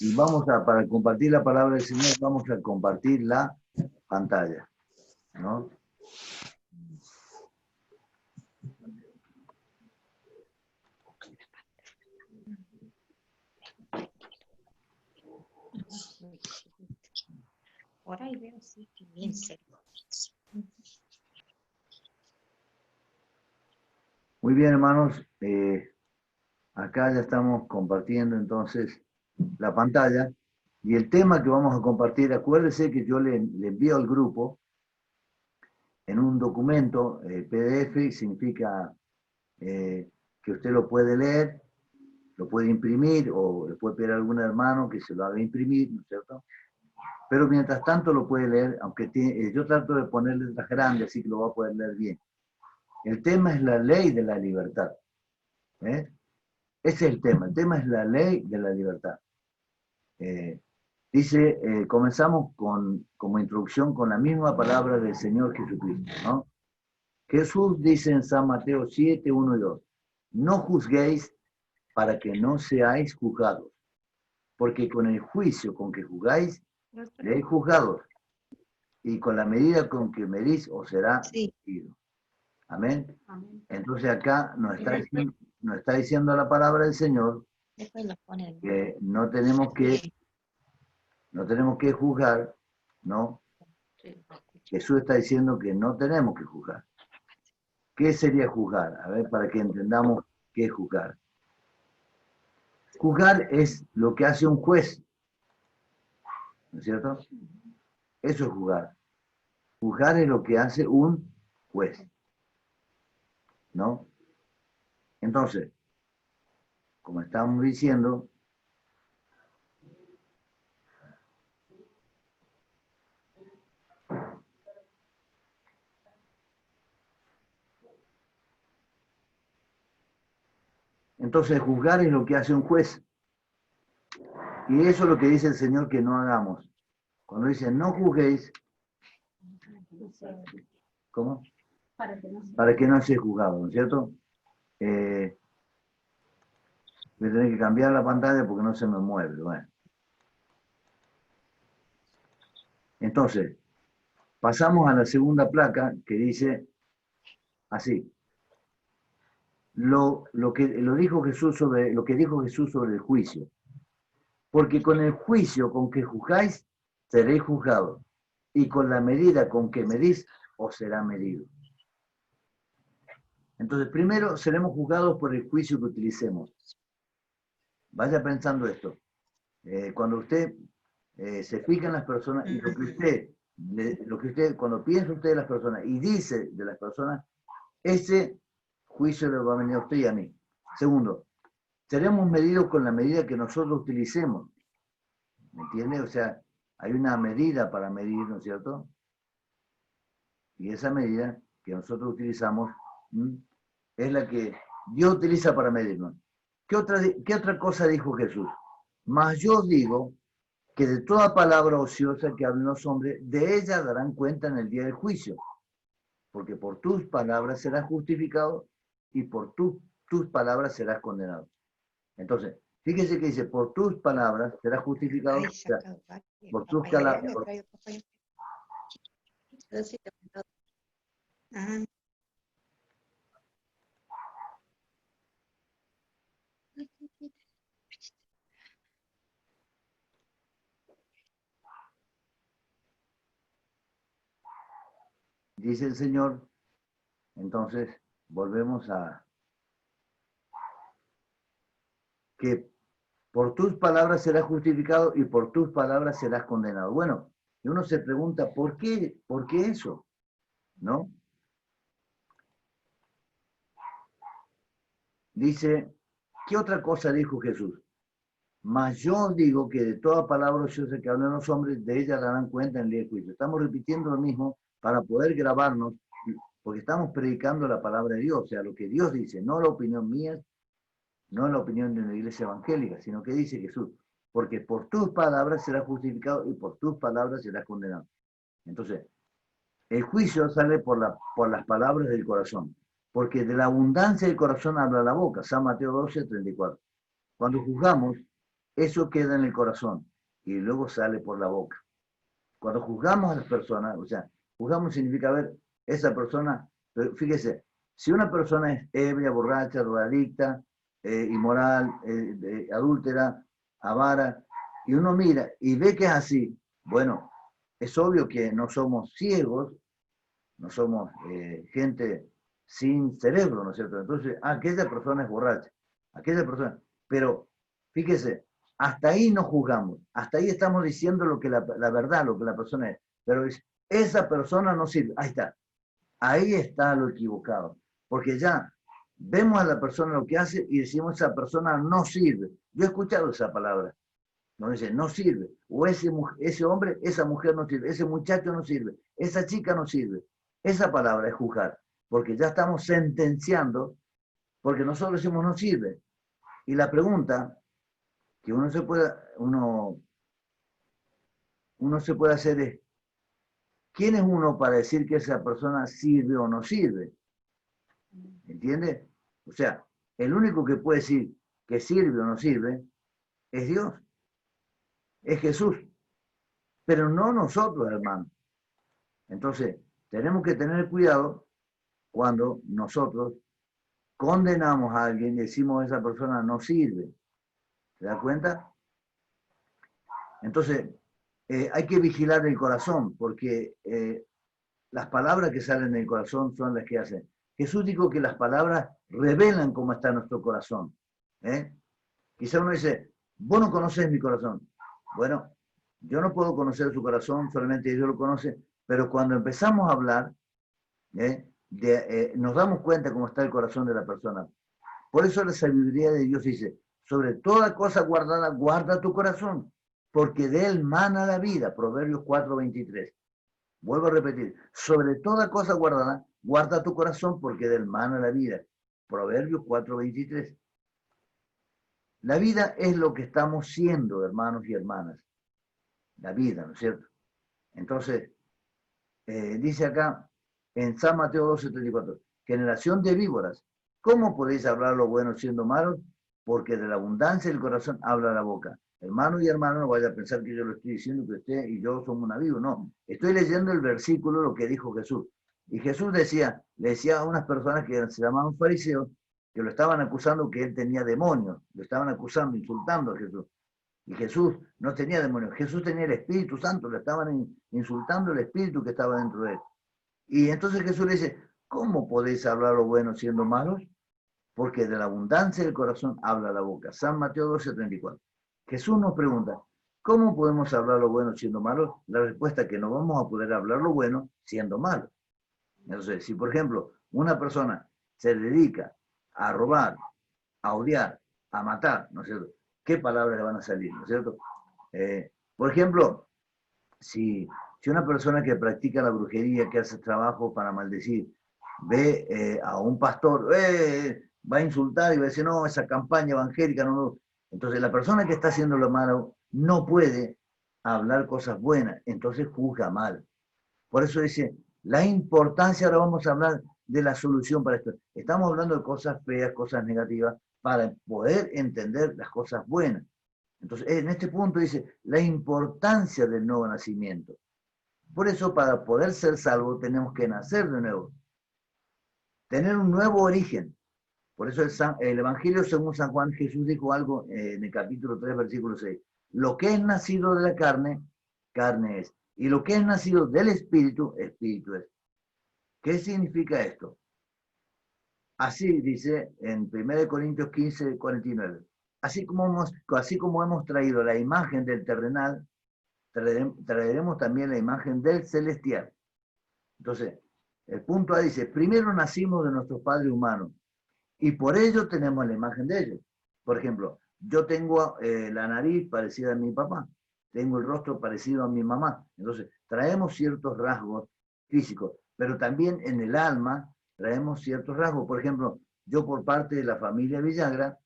Y vamos a, para compartir la palabra del Señor, vamos a compartir la pantalla, ¿no? Por ahí veo, sí, que bien se... Muy bien, hermanos. Acá ya estamos compartiendo entonces la pantalla. Y el tema que vamos a compartir, acuérdese que yo le envío al grupo en un documento PDF, significa que usted lo puede leer, lo puede imprimir o le puede pedir a algún hermano que se lo haga imprimir, ¿no es cierto? Pero mientras tanto lo puede leer, aunque yo trato de poner letras grandes, así que lo va a poder leer bien. El tema es la ley de la libertad. ¿Eh? Ese es el tema es la ley de la libertad. Comenzamos como introducción con la misma palabra del Señor Jesucristo, ¿no? Jesús dice en San Mateo 7, 1 y 2, no juzguéis para que no seáis juzgados, porque con el juicio con que juzgáis, seréis juzgados, y con la medida con que medís os será medido. Amén. Entonces acá nos está diciendo la palabra del Señor que no tenemos que juzgar, ¿no? Jesús está diciendo que no tenemos que juzgar. ¿Qué sería juzgar? A ver, para que entendamos qué es juzgar. Juzgar es lo que hace un juez, ¿no es cierto? Eso es juzgar. Juzgar es lo que hace un juez, ¿no? Entonces, como estamos diciendo, entonces juzgar es lo que hace un juez. Y eso es lo que dice el Señor que no hagamos. Cuando dice no juzguéis, ¿cómo? Para que no sea juzgado, ¿no es cierto? Voy a tener que cambiar la pantalla porque no se me mueve. Bueno. Entonces, pasamos a la segunda placa que dice así. Lo que dijo Jesús lo que dijo Jesús sobre el juicio. Porque con el juicio con que juzgáis, seréis juzgados. Y con la medida con que medís, os será medido. Entonces, primero seremos juzgados por el juicio que utilicemos. Vaya pensando esto. Cuando usted se fija en las personas y lo que usted, cuando piensa usted de las personas y dice de las personas, ese juicio le va a venir a usted y a mí. Segundo, seremos medidos con la medida que nosotros utilicemos. ¿Me entiende? O sea, hay una medida para medir, ¿no es cierto? Y esa medida que nosotros utilizamos es la que Dios utiliza para medirnos. ¿Qué otra cosa dijo Jesús? Mas yo digo que de toda palabra ociosa que hablen los hombres, de ella darán cuenta en el día del juicio. Porque por tus palabras serás justificado y por tus palabras serás condenado. Entonces, fíjese que dice, por tus palabras serás justificado. O sea, por tus palabras. Dice el Señor, entonces volvemos a que por tus palabras serás justificado y por tus palabras serás condenado. Bueno, y uno se pregunta, ¿por qué eso? ¿No? Dice, ¿qué otra cosa dijo Jesús? Mas yo digo que de toda palabra ociosa que hablan los hombres, de ella darán cuenta en el día del juicio. Estamos repitiendo lo mismo para poder grabarnos, porque estamos predicando la palabra de Dios, o sea, lo que Dios dice, no la opinión mía, no la opinión de una iglesia evangélica, sino que dice Jesús, porque por tus palabras serás justificado y por tus palabras serás condenado. Entonces, el juicio sale por las palabras del corazón, porque de la abundancia del corazón habla la boca, San Mateo 12, 34. Cuando juzgamos, eso queda en el corazón y luego sale por la boca. Cuando juzgamos a las personas, o sea, juzgamos significa ver esa persona, pero fíjese, si una persona es ebria, borracha, drogadicta, inmoral, adúltera, avara, y uno mira y ve que es así, bueno, es obvio que no somos ciegos, no somos gente sin cerebro, ¿no es cierto? Entonces, aquella persona es borracha, aquella persona, pero fíjese, hasta ahí no juzgamos, hasta ahí estamos diciendo lo que la verdad, lo que la persona es, pero esa persona no sirve, ahí está lo equivocado, porque ya vemos a la persona lo que hace y decimos esa persona no sirve. Yo he escuchado esa palabra, no dice no sirve, o ese hombre, esa mujer no sirve, ese muchacho no sirve, esa chica no sirve. Esa palabra es juzgar, porque ya estamos sentenciando, porque nosotros decimos no sirve. Y la pregunta que uno se puede hacer es, ¿quién es uno para decir que esa persona sirve o no sirve? ¿Entiende? O sea, el único que puede decir que sirve o no sirve es Dios, es Jesús, pero no nosotros, hermanos. Entonces, tenemos que tener cuidado cuando nosotros condenamos a alguien y decimos esa persona no sirve. ¿Se da cuenta? Entonces, hay que vigilar el corazón, porque las palabras que salen del corazón son las que hacen. Jesús dijo que las palabras revelan cómo está nuestro corazón. ¿eh? Quizá uno dice, vos no conoces mi corazón. Bueno, yo no puedo conocer su corazón, solamente Dios lo conoce, pero cuando empezamos a hablar, nos damos cuenta cómo está el corazón de la persona. Por eso la sabiduría de Dios dice, sobre toda cosa guardada, guarda tu corazón, porque de él mana la vida. Proverbios 4:23. Vuelvo a repetir, sobre toda cosa guardada, guarda tu corazón, porque de él mana la vida. Proverbios 4:23. La vida es lo que estamos siendo, hermanos y hermanas. La vida, ¿no es cierto? Entonces, dice acá, en San Mateo 12:34, generación de víboras, ¿cómo podéis hablar lo bueno siendo malos? Porque de la abundancia del corazón habla la boca. Hermano y hermano, no vaya a pensar que yo lo estoy diciendo, que usted y yo somos una víbora, no. Estoy leyendo el versículo, lo que dijo Jesús. Y Jesús le decía a unas personas que se llamaban fariseos, que lo estaban acusando que él tenía demonios, lo estaban acusando, insultando a Jesús. Y Jesús no tenía demonios, Jesús tenía el Espíritu Santo, le estaban insultando el Espíritu que estaba dentro de él. Y entonces Jesús le dice, ¿cómo podéis hablar lo bueno siendo malos? Porque de la abundancia del corazón habla la boca. San Mateo 12:34. Jesús nos pregunta, ¿cómo podemos hablar lo bueno siendo malos? La respuesta es que no vamos a poder hablar lo bueno siendo malos. Entonces, si por ejemplo una persona se dedica a robar, a odiar, a matar, ¿no es cierto? ¿Qué palabras le van a salir, ¿no es cierto? Por ejemplo, si una persona que practica la brujería, que hace trabajo para maldecir, ve a un pastor, va a insultar y va a decir, no, esa campaña evangélica no. Entonces la persona que está haciendo lo malo no puede hablar cosas buenas, entonces juzga mal. Por eso dice, la importancia, ahora vamos a hablar de la solución para esto. Estamos hablando de cosas feas, cosas negativas, para poder entender las cosas buenas. Entonces, en este punto dice, la importancia del nuevo nacimiento. Por eso, para poder ser salvos, tenemos que nacer de nuevo. Tener un nuevo origen. Por eso el Evangelio según San Juan, Jesús dijo algo en el capítulo 3, versículo 6. Lo que es nacido de la carne, carne es. Y lo que es nacido del Espíritu, Espíritu es. ¿Qué significa esto? Así dice en 1 Corintios 15:49. Así como hemos traído la imagen del terrenal, traeremos también la imagen del celestial. Entonces, el punto A dice, primero nacimos de nuestros padres humanos y por ello tenemos la imagen de ellos. Por ejemplo, yo tengo la nariz parecida a mi papá, tengo el rostro parecido a mi mamá. Entonces, traemos ciertos rasgos físicos, pero también en el alma traemos ciertos rasgos. Por ejemplo, yo por parte de la familia Villagra,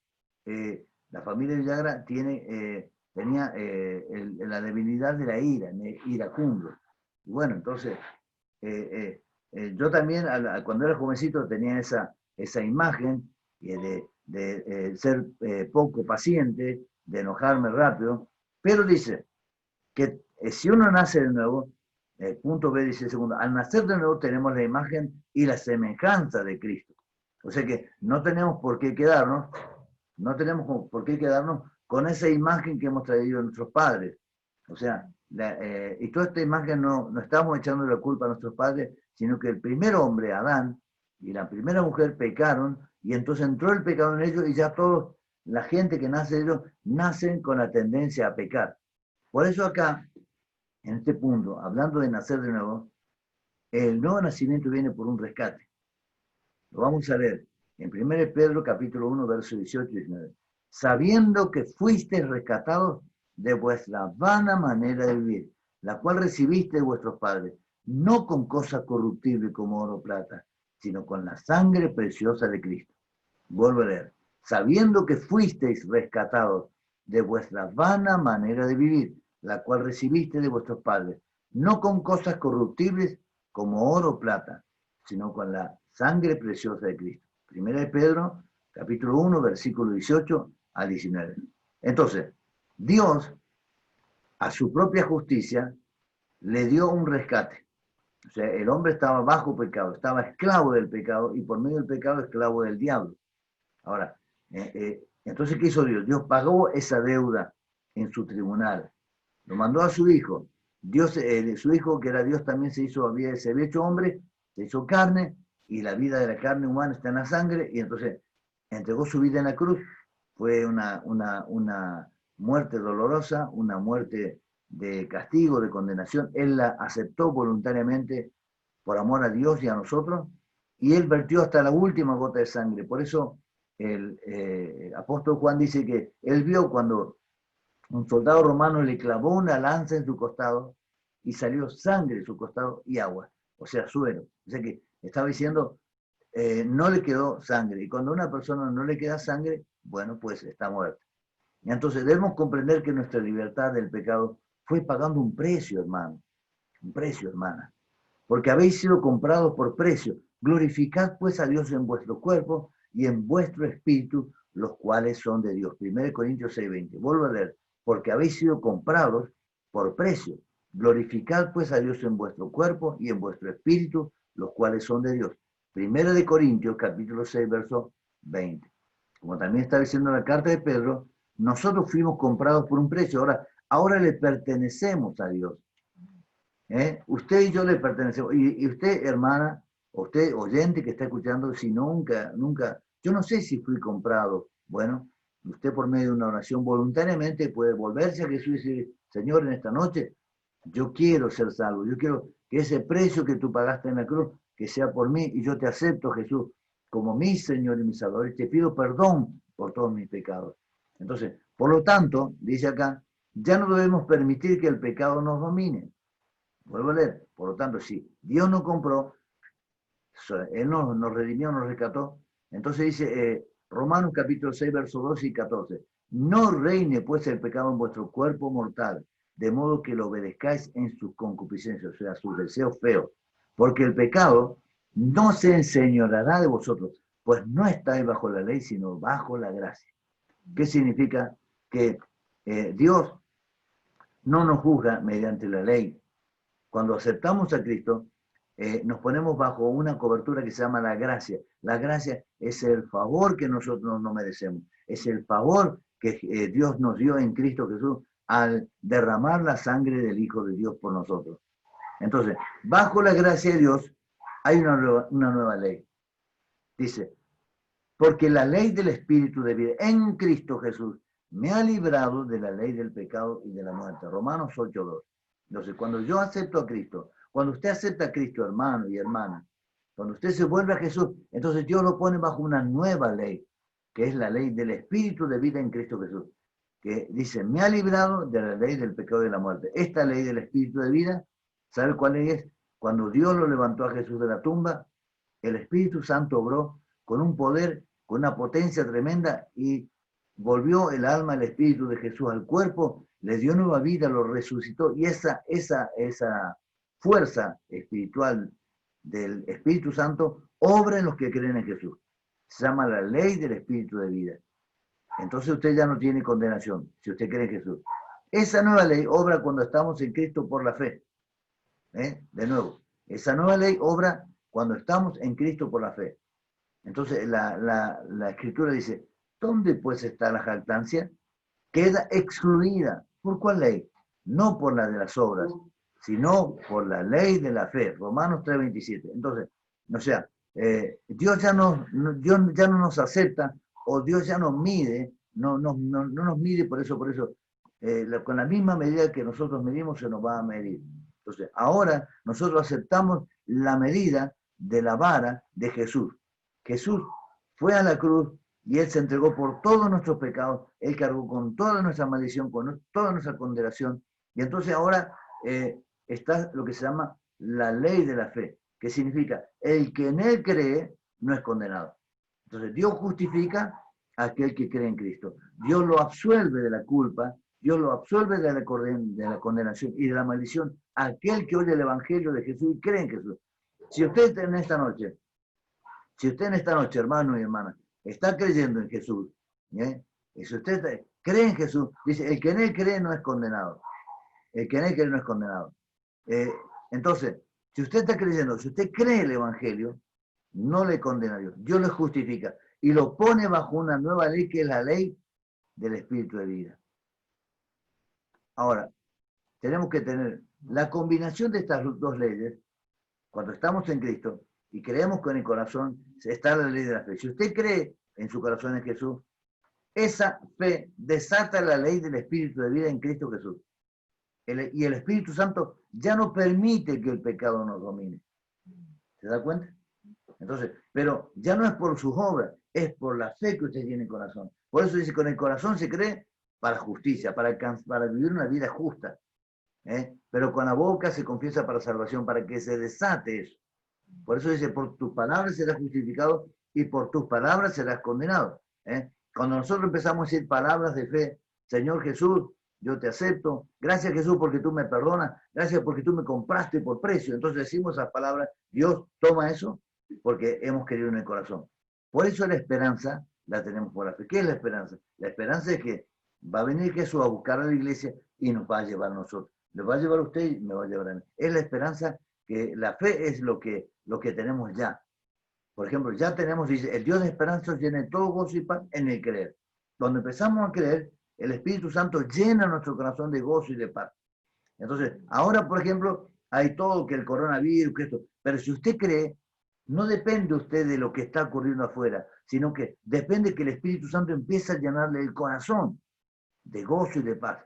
tenía la debilidad de la ira, iracundo. Y bueno, entonces, yo también cuando era jovencito tenía esa imagen de ser poco paciente, de enojarme rápido, pero dice que si uno nace de nuevo, el punto B dice segundo, al nacer de nuevo tenemos la imagen y la semejanza de Cristo. O sea que no tenemos por qué quedarnos, con esa imagen que hemos traído de nuestros padres. O sea, y toda esta imagen no estamos echando la culpa a nuestros padres, sino que el primer hombre, Adán, y la primera mujer pecaron, y entonces entró el pecado en ellos, y ya todos, la gente que nace de ellos, nacen con la tendencia a pecar. Por eso acá, en este punto, hablando de nacer de nuevo, el nuevo nacimiento viene por un rescate. Lo vamos a leer en 1 Pedro capítulo 1, verso 18 y 19. Sabiendo que fuisteis rescatados de vuestra vana manera de vivir, la cual recibiste de vuestros padres, no con cosas corruptibles como oro o plata, sino con la sangre preciosa de Cristo. Vuelvo a leer. Sabiendo que fuisteis rescatados de vuestra vana manera de vivir, la cual recibiste de vuestros padres, no con cosas corruptibles como oro o plata, sino con la sangre preciosa de Cristo. Primera de Pedro, capítulo 1, versículo 18 al 19. Entonces, Dios, a su propia justicia, le dio un rescate. O sea, el hombre estaba bajo pecado, estaba esclavo del pecado y por medio del pecado esclavo del diablo. Ahora, entonces, ¿qué hizo Dios? Dios pagó esa deuda en su tribunal. Lo mandó a su hijo. Dios, su hijo, que era Dios, también se había hecho hombre, se hizo carne, y la vida de la carne humana está en la sangre, y entonces entregó su vida en la cruz. Fue una muerte dolorosa, una muerte de castigo, de condenación. Él la aceptó voluntariamente por amor a Dios y a nosotros, y él vertió hasta la última gota de sangre. Por eso el apóstol Juan dice que él vio cuando un soldado romano le clavó una lanza en su costado y salió sangre de su costado y agua, o sea, suero. O sea que estaba diciendo, no le quedó sangre. Y cuando a una persona no le queda sangre, bueno, pues está muerta. Y entonces debemos comprender que nuestra libertad del pecado fue pagando un precio, hermano. Un precio, hermana. Porque habéis sido comprados por precio. Glorificad pues a Dios en vuestro cuerpo y en vuestro espíritu, los cuales son de Dios. 1 Corintios 6:20. Vuelvo a leer. Porque habéis sido comprados por precio. Glorificad pues a Dios en vuestro cuerpo y en vuestro espíritu, los cuales son de Dios. 1 Corintios capítulo 6, verso 20. Como también está diciendo la carta de Pedro, nosotros fuimos comprados por un precio. Ahora le pertenecemos a Dios. Usted y yo le pertenecemos. Y usted, hermana, usted, oyente que está escuchando, si nunca, yo no sé si fui comprado. Bueno, usted por medio de una oración voluntariamente puede volverse a Jesús y decir, Señor, en esta noche yo quiero ser salvo. Yo quiero que ese precio que tú pagaste en la cruz, que sea por mí, y yo te acepto, Jesús, como mi Señor y mi Salvador, y te pido perdón por todos mis pecados. Entonces, por lo tanto, dice acá, ya no debemos permitir que el pecado nos domine. Vuelvo a leer. Por lo tanto, si Dios nos compró, Él nos redimió, nos rescató. Entonces dice Romanos capítulo 6, versos 12 y 14. No reine pues el pecado en vuestro cuerpo mortal, de modo que lo obedezcáis en sus concupiscencias, o sea, sus deseos feos. Porque el pecado no se enseñoreará de vosotros, pues no estáis bajo la ley, sino bajo la gracia. ¿Qué significa? Que Dios no nos juzga mediante la ley. Cuando aceptamos a Cristo, nos ponemos bajo una cobertura que se llama la gracia. La gracia es el favor que nosotros no merecemos. Es el favor que Dios nos dio en Cristo Jesús al derramar la sangre del Hijo de Dios por nosotros. Entonces, bajo la gracia de Dios hay una nueva ley. Dice, porque la ley del Espíritu de vida en Cristo Jesús me ha librado de la ley del pecado y de la muerte. Romanos 8:2. Entonces, cuando yo acepto a Cristo, cuando usted acepta a Cristo, hermano y hermana, cuando usted se vuelve a Jesús, entonces Dios lo pone bajo una nueva ley, que es la ley del Espíritu de vida en Cristo Jesús, que dice, me ha librado de la ley del pecado y de la muerte. Esta ley del Espíritu de vida, ¿sabe cuál es? Cuando Dios lo levantó a Jesús de la tumba, el Espíritu Santo obró con un poder, con una potencia tremenda, y volvió el alma, el espíritu de Jesús al cuerpo, le dio nueva vida, lo resucitó, y esa fuerza espiritual del Espíritu Santo obra en los que creen en Jesús. Se llama la ley del Espíritu de vida. entonces usted ya no tiene condenación, si usted cree en Jesús. Esa nueva ley obra cuando estamos en Cristo por la fe. De nuevo, esa nueva ley obra cuando estamos en Cristo por la fe. Entonces la Escritura dice, ¿dónde pues está la jactancia? Queda excluida. ¿Por cuál ley? No por la de las obras, sino por la ley de la fe. Romanos 3:27. Entonces, o sea, Dios ya no nos acepta, o Dios ya nos mide, no nos mide por eso, con la misma medida que nosotros medimos se nos va a medir. Entonces, ahora nosotros aceptamos la medida de la vara de Jesús. Jesús fue a la cruz y Él se entregó por todos nuestros pecados, Él cargó con toda nuestra maldición, con toda nuestra condenación, y entonces ahora está lo que se llama la ley de la fe, que significa, el que en Él cree no es condenado. Entonces Dios justifica a aquel que cree en Cristo. Dios lo absuelve de la culpa, Dios lo absuelve de la condenación y de la maldición a aquel que oye el Evangelio de Jesús y cree en Jesús. Si usted en esta noche, hermano y hermana, está creyendo en Jesús, y si usted cree en Jesús, dice, el que en Él cree no es condenado. El que en Él cree no es condenado. Entonces, si usted está creyendo, si usted cree el Evangelio, no le condena a Dios. Dios lo justifica y lo pone bajo una nueva ley que es la ley del Espíritu de vida. Ahora, tenemos que tener la combinación de estas dos leyes. Cuando estamos en Cristo y creemos con el corazón, está la ley de la fe. Si usted cree en su corazón en Jesús, esa fe desata la ley del Espíritu de vida en Cristo Jesús. Y el Espíritu Santo ya no permite que el pecado nos domine. ¿Se da cuenta? Entonces, pero ya no es por sus obras, es por la fe que usted tiene en el corazón. Por eso dice, con el corazón se cree para justicia, para vivir una vida justa. Pero con la boca se confiesa para salvación, para que se desate eso. Por eso dice, por tus palabras serás justificado y por tus palabras serás condenado. Cuando nosotros empezamos a decir palabras de fe, Señor Jesús, yo te acepto, gracias Jesús porque tú me perdonas, gracias porque tú me compraste por precio. Entonces decimos esas palabras, Dios toma eso porque hemos querido en el corazón. Por eso la esperanza la tenemos por la fe. ¿Qué es la esperanza? La esperanza es que va a venir Jesús a buscar a la iglesia y nos va a llevar a nosotros. Le va a llevar a usted y me va a llevar a mí. Es la esperanza que la fe es lo que tenemos ya. Por ejemplo, ya tenemos, dice, el Dios de esperanza tiene todo gozo y paz en el creer. Cuando empezamos a creer, el Espíritu Santo llena nuestro corazón de gozo y de paz. Entonces, ahora, por ejemplo, hay todo que el coronavirus, que esto, pero si usted cree, no depende usted de lo que está ocurriendo afuera, sino que depende que el Espíritu Santo empiece a llenarle el corazón de gozo y de paz.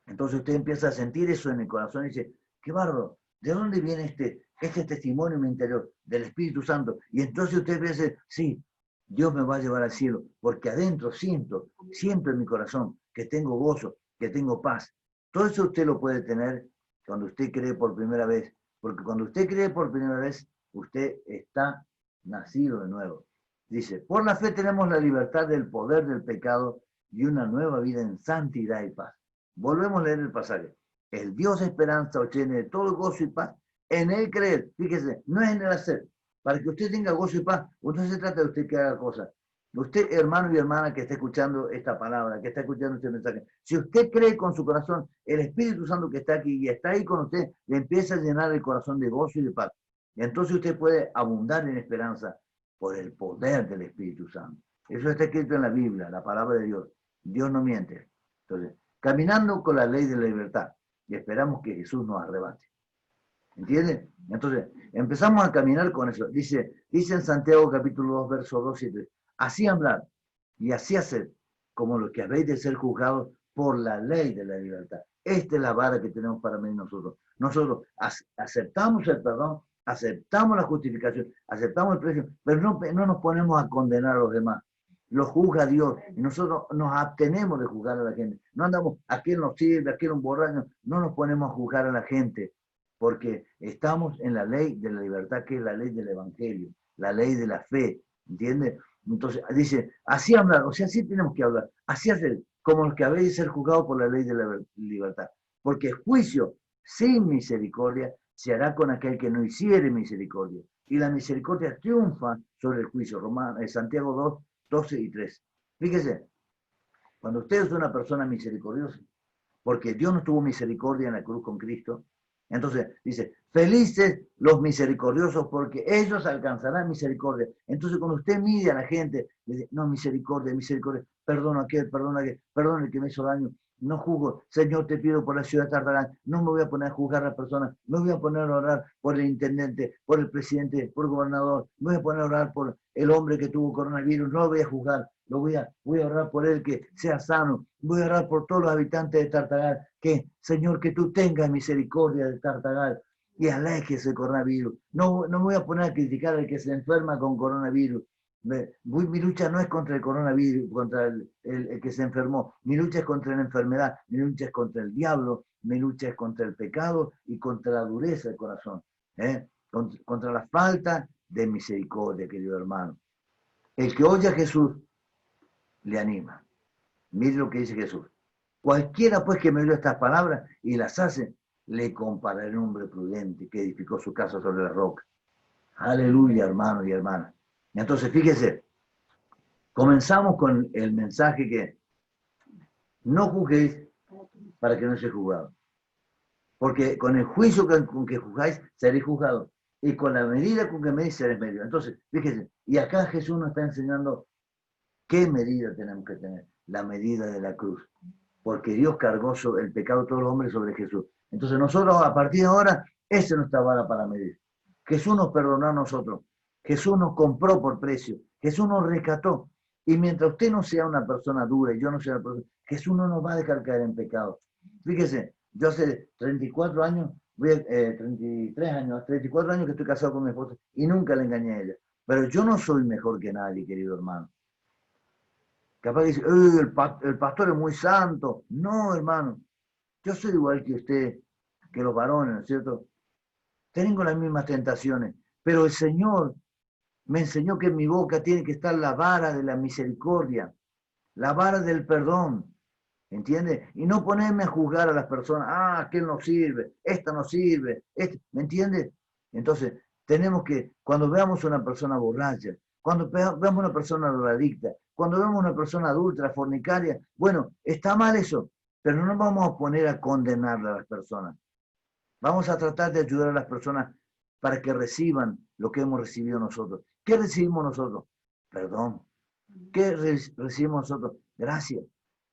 Entonces usted empieza a sentir eso en el corazón y dice, qué bárbaro, ¿de dónde viene este testimonio en mi interior? Del Espíritu Santo. Y entonces usted piensa, sí, Dios me va a llevar al cielo, porque adentro siento en mi corazón que tengo gozo, que tengo paz. Todo eso usted lo puede tener cuando usted cree por primera vez, porque cuando usted cree por primera vez, usted está nacido de nuevo. Dice, por la fe tenemos la libertad del poder del pecado y una nueva vida en santidad y paz. Volvemos a leer el pasaje. El Dios de esperanza os llene de todo gozo y paz en Él creer. Fíjese, no es en el hacer. Para que usted tenga gozo y paz, no se trata de usted que haga cosas. Usted, hermano y hermana que está escuchando esta palabra, que está escuchando este mensaje, si usted cree con su corazón, el Espíritu Santo que está aquí y está ahí con usted, le empieza a llenar el corazón de gozo y de paz. Y entonces usted puede abundar en esperanza por el poder del Espíritu Santo. Eso está escrito en la Biblia, la palabra de Dios. Dios no miente. Entonces, caminando con la ley de la libertad y esperamos que Jesús nos arrebate. ¿Entienden? Entonces, empezamos a caminar con eso. Dice en Santiago capítulo 2, versos 2 y 3, así hablar y así hacer, como los que habéis de ser juzgados por la ley de la libertad. Esta es la vara que tenemos para medir nosotros. Nosotros aceptamos el perdón, aceptamos la justificación, aceptamos el precio, pero no nos ponemos a condenar a los demás. Lo juzga Dios y nosotros nos abstenemos de juzgar a la gente. No andamos, ¿a quién nos sirve? ¿A quién un borracho? No nos ponemos a juzgar a la gente porque estamos en la ley de la libertad, que es la ley del Evangelio, la ley de la fe, ¿entiendes? Entonces dice, así hablar, o sea, así tenemos que hablar, así hacer, como los que habéis de ser juzgados por la ley de la libertad. Porque juicio sin misericordia se hará con aquel que no hiciere misericordia. Y la misericordia triunfa sobre el juicio. Santiago 2, 12 y 3. Fíjese, Cuando usted es una persona misericordiosa, porque Dios no tuvo misericordia en la cruz con Cristo, entonces dice, felices los misericordiosos porque ellos alcanzarán misericordia. Entonces cuando usted mide a la gente, le dice, no, misericordia, misericordia, perdono a aquel, perdona el que me hizo daño, no juzgo, Señor, te pido por la ciudad de Tartarán, no me voy a poner a juzgar a las personas, me voy a poner a orar por el intendente, por el presidente, por el gobernador, me voy a poner a orar por el hombre que tuvo coronavirus, no lo voy a juzgar, voy a orar por él que sea sano, voy a orar por todos los habitantes de Tartagal, que Señor, que tú tengas misericordia de Tartagal y alejes el coronavirus. No me voy a poner a criticar al que se enferma con coronavirus. Mi lucha no es contra el coronavirus, contra el que se enfermó. Mi lucha es contra la enfermedad, mi lucha es contra el diablo, mi lucha es contra el pecado y contra la dureza del corazón. Contra la falta de misericordia, querido hermano. El que oye a Jesús le anima. Mire lo que dice Jesús. Cualquiera pues que me oye estas palabras y las hace, le compararé a un hombre prudente que edificó su casa sobre la roca. Aleluya, hermanos y hermanas. Entonces, fíjese, comenzamos con el mensaje que no juzguéis para que no seáis juzgados. Porque con el juicio con que juzgáis, seréis juzgados. Y con la medida con que medís, seréis medidos. Entonces, fíjese, y acá Jesús nos está enseñando qué medida tenemos que tener. La medida de la cruz. Porque Dios cargó el pecado de todos los hombres sobre Jesús. Entonces nosotros, a partir de ahora, esa es nuestra vara para medir. Jesús nos perdonó a nosotros. Jesús nos compró por precio. Jesús nos rescató. Y mientras usted no sea una persona dura y yo no sea una persona, Jesús no nos va a dejar caer en pecado. Fíjese, yo hace 34 años, 33 años, 34 años que estoy casado con mi esposa y nunca le engañé a ella. Pero yo no soy mejor que nadie, querido hermano. Capaz que dice, el pastor es muy santo. No, hermano, yo soy igual que usted, que los varones, ¿no es cierto? Tengo las mismas tentaciones, pero el Señor me enseñó que en mi boca tiene que estar la vara de la misericordia, la vara del perdón, ¿entiende? Y no ponerme a juzgar a las personas, aquel no sirve, esta no sirve, ¿me entiende? Entonces, tenemos que, cuando veamos una persona borracha, cuando veamos una persona drogadicta, cuando vemos una persona adulta, fornicaria, bueno, está mal eso, pero no nos vamos a poner a condenar a las personas. Vamos a tratar de ayudar a las personas para que reciban lo que hemos recibido nosotros. ¿Qué recibimos nosotros? Perdón. ¿Qué recibimos nosotros? Gracia.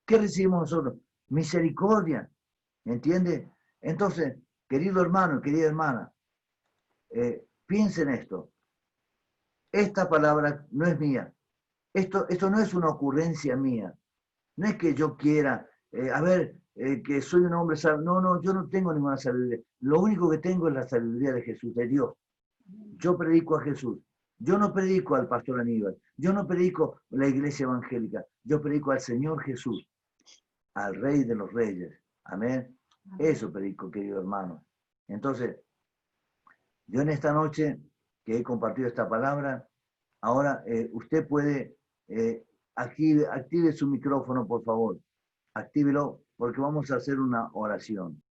¿Qué recibimos nosotros? Misericordia. ¿Entiende? Entonces, querido hermano, querida hermana, piensen esto. Esta palabra no es mía. Esto no es una ocurrencia mía. No es que yo quiera, que soy un hombre sabio. No, yo no tengo ninguna sabiduría. Lo único que tengo es la sabiduría de Jesús, de Dios. Yo predico a Jesús. Yo no predico al pastor Aníbal. Yo no predico la iglesia evangélica. Yo predico al Señor Jesús, al Rey de los Reyes. Amén. Eso predico, querido hermano. Entonces, yo en esta noche que he compartido esta palabra, ahora usted puede, active su micrófono, por favor. Actívelo, porque vamos a hacer una oración.